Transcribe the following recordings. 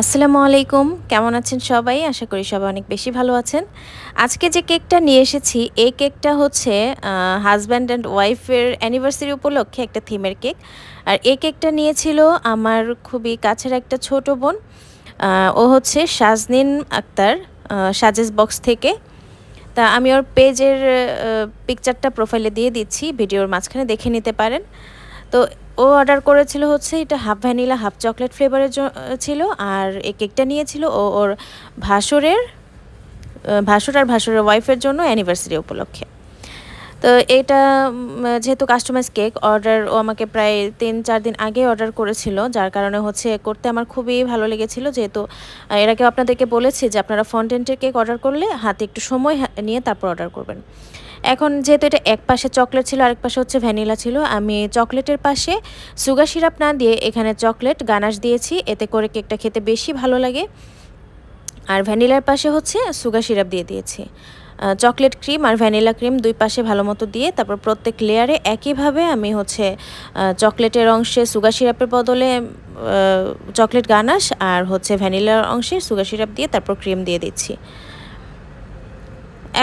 আসসালামু আলাইকুম। কেমন আছেন সবাই? আশা করি সবাই অনেক বেশি ভালো আছেন। আজকে যে কেকটা নিয়ে এসেছি, এই কেকটা হচ্ছে হাসব্যান্ড অ্যান্ড ওয়াইফের অ্যানিভার্সারি উপলক্ষে একটা থিমের কেক। আর এই কেকটা নিয়েছিল আমার খুবই কাছের একটা ছোট বোন। ও হচ্ছে শাজনীন আক্তার, সাজেস বক্স থেকে। তা আমি ওর পেজের পিকচারটা প্রোফাইলে দিয়ে দিচ্ছি। ভিডিওর মাঝখানে দেখে নিতে পারেন। তো ও অর্ডার করেছিল হচ্ছে এটা হাফ ভ্যানিলা হাফ চকলেট ফ্লেভারের ছিল। আর এই কেকটা নিয়েছিল ও ওর ভাসুরের ভাসুর আর ভাসুরের ওয়াইফের জন্য অ্যানিভার্সারি উপলক্ষে। তো এটা যেহেতু কাস্টমাইজ কেক অর্ডার ও আমাকে প্রায় ৩-৪ দিন আগে অর্ডার করেছিল, যার কারণে হচ্ছে করতে আমার খুবই ভালো লেগেছিল। যেহেতু এর আগেও আপনাদেরকে বলেছি যে আপনারা ফন্ডেন্টের কেক অর্ডার করলে হাতে একটু সময় নিয়ে তারপর অর্ডার করবেন। এখন যেহেতু এটা এক পাশে চকলেট ছিল আরেক পাশে হচ্ছে ভ্যানিলা ছিল, আমি চকলেটের পাশে সুগার সিরাপ না দিয়ে এখানে চকলেট গানাশ দিয়েছি, এতে করে কেকটা খেতে বেশি ভালো লাগে। আর ভ্যানিলার পাশে হচ্ছে সুগার সিরাপ দিয়ে দিয়েছি। চকলেট ক্রিম আর ভ্যানিলা ক্রিম দুই পাশে ভালো মতো দিয়ে তারপর প্রত্যেক লেয়ারে একইভাবে আমি হচ্ছে চকলেটের অংশে সুগার সিরাপের বদলে চকলেট গানাশ আর হচ্ছে ভ্যানিলার অংশে সুগার সিরাপ দিয়ে তারপর ক্রিম দিয়ে দিচ্ছি।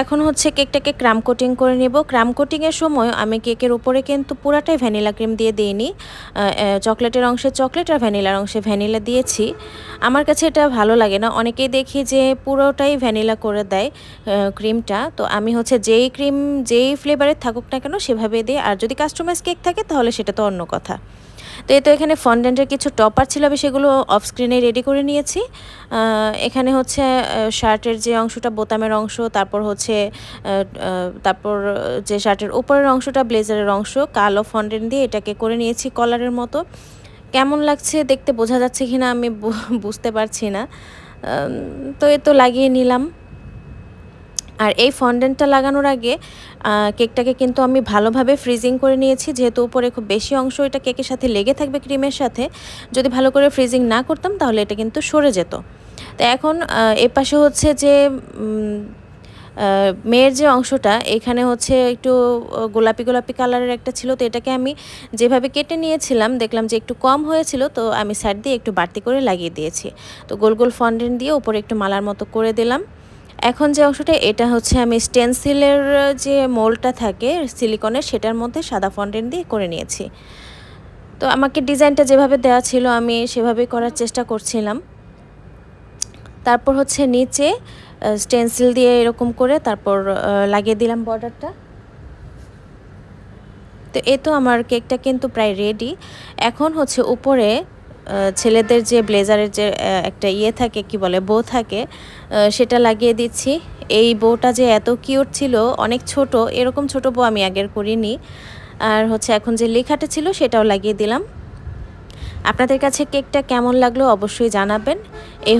এখন হচ্ছে কেকটাকে ক্রাম কোটিং করে নেব। ক্রাম কোটিংয়ের সময় আমি কেকের উপরে কিন্তু পুরাটাই ভ্যানিলা ক্রিম দিয়ে দিইনি। চকলেটের অংশে চকলেট আর ভ্যানিলার অংশে ভ্যানিলা দিয়েছি। আমার কাছে এটা ভালো লাগে না। অনেকেই দেখি যে পুরোটাই ভ্যানিলা করে দেয় ক্রিমটা। তো আমি হচ্ছে যেই ফ্লেভারের থাকুক না কেন সেভাবে দিই। আর যদি কাস্টমাইজ কেক থাকে তাহলে সেটা তো অন্য কথা। তো এই তো এখানে ফন্ডেন্টের কিছু টপার ছিল, আমি সেগুলো অফ স্ক্রিনে রেডি করে নিয়েছি। এখানে হচ্ছে শার্টের যে অংশটা বোতামের অংশ, তারপর যে শার্টের উপরের অংশটা ব্লেজারের অংশ কালো ফন্ডেন্ট দিয়ে এটাকে করে নিয়েছি কলারের মতো। কেমন লাগছে দেখতে বোঝা যাচ্ছে কিনা আমি বুঝতে পারছি না। তো এই তো লাগিয়ে নিলাম। আর এই ফন্ডেন্টটা লাগানোর আগে কেকটাকে কিন্তু আমি ভালোভাবে ফ্রিজিং করে নিয়েছি, যেহেতু উপরে খুব বেশি অংশ এটা কেকের সাথে লেগে থাকবে ক্রিমের সাথে। যদি ভালো করে ফ্রিজিং না করতাম তাহলে এটা কিন্তু সরে যেত। তো এখন এ পাশে হচ্ছে যে মেয়ের যে অংশটা এখানে হচ্ছে একটু গোলাপি গোলাপি কালারের একটা ছিল, তো এটাকে আমি যেভাবে কেটে নিয়েছিলাম দেখলাম যে একটু কম হয়েছিল, তো আমি সাইড দিয়ে একটু বাড়তি করে লাগিয়ে দিয়েছি। তো গোল গোল ফন্ডেন্ট দিয়ে উপরে একটু মালার মতো করে দিলাম। এখন যে অংশটা এটা হচ্ছে আমি স্টেনসিলের যে মোল্ডটা থাকে সিলিকনের সেটার মধ্যে সাদা ফন্ডেন্ট দিয়ে করে নিয়েছি। তো আমাকে ডিজাইনটা যেভাবে দেওয়া ছিল আমি সেভাবেই করার চেষ্টা করছিলাম। তারপর হচ্ছে নিচে স্টেনসিল দিয়ে এরকম করে তারপর লাগিয়ে দিলাম বর্ডারটা। তো এই তো আমার কেকটা কিন্তু প্রায় রেডি। এখন হচ্ছে উপরে ছেলেদের যে ব্লেজারের যে একটা থাকে কি বলে বো থাকে, সেটা লাগিয়ে দিচ্ছি। এই বোটা যে এত কিউট ছিল, অনেক ছোট, এরকম ছোট বো আমি আগের করিনি। আর হচ্ছে এখন যে লেখাটা ছিল সেটাও লাগিয়ে দিলাম। আপনাদের কাছে কেকটা কেমন লাগলো অবশ্যই জানাবেন। এই